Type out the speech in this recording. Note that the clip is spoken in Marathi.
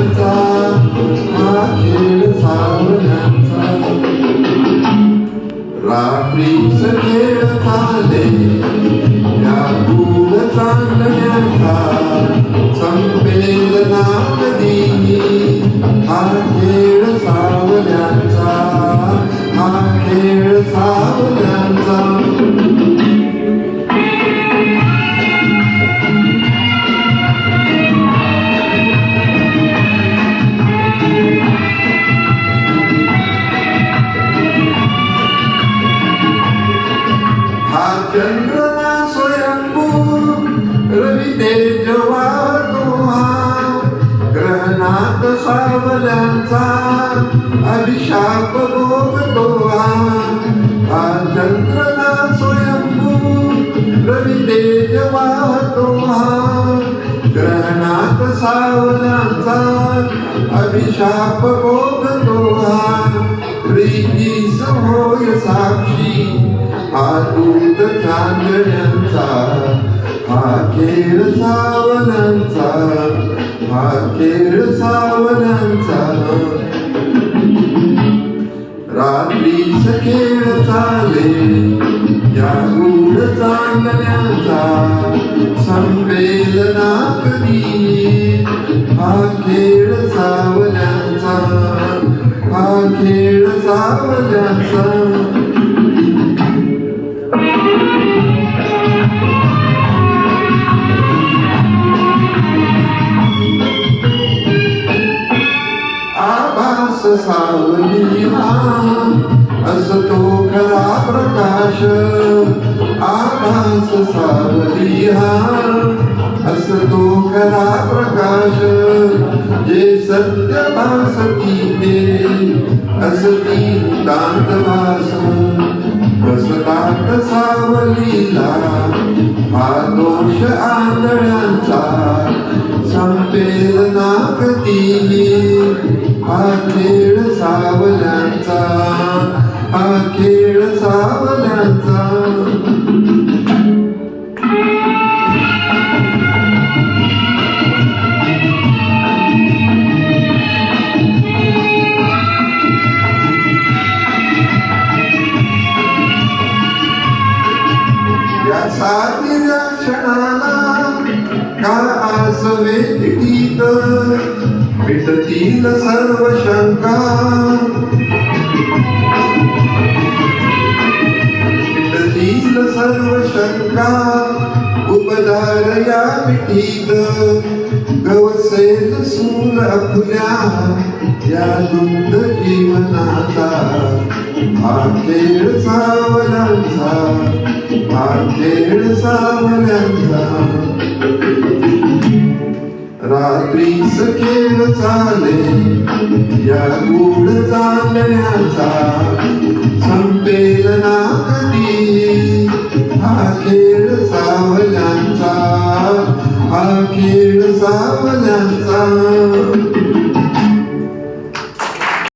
सावल्यांचा हा खेळ सावल्यांचा रात्रीच खेळ झाले या गूढ चांदण्याचा संपेल ना कधी हा खेळ सावल्यांचा हा खेळ सावल्यांचा चंद्रमा स्वयंभू रवी तेज वाढतो हा ग्रहणात सावल्यांचा अभिशाप भोगतो हा चंद्रमा स्वयंभू रवी तेज वाढतो हा ग्रहणात सावल्यांचा अभिशाप भोगतो हा प्रीतीस होय साक्षी हा दूत चांदण्यांचा हा खेळ सावल्यांचा हा खेळ सावल्यांचा रात्रीच खेळ चाले या गूढ चांदण्याचा संपेल ना कधी हा खेळ सावल्यांचा हा खेळ सावल्यांचा आभास सावली असतो खरा प्रकाश आभास सावली असतो खरा प्रकाश जे सत्य भासती ते असती दांत भास बसतात सावलीला हा दोष आंधळ्यांचा संपेल ना कधी हा खेळ सावल्यांचा हा खेळ सावल्यांचा या साध्या क्षणाला का आसवे गीत मिटतील सर्व शंका मिटतील सर्व शंका उपदार या मिठीत गवसेल सूल आपल्या या दुंद जीवनाचा हा खेळ सावल्यांचा हा खेळ सावल्यांचा रात्रीच खेळ चाले या गूढ चांदण्याचा संपेल ना कधी हा खेळ सावल्यांचा हा खेळ सावल्यांचा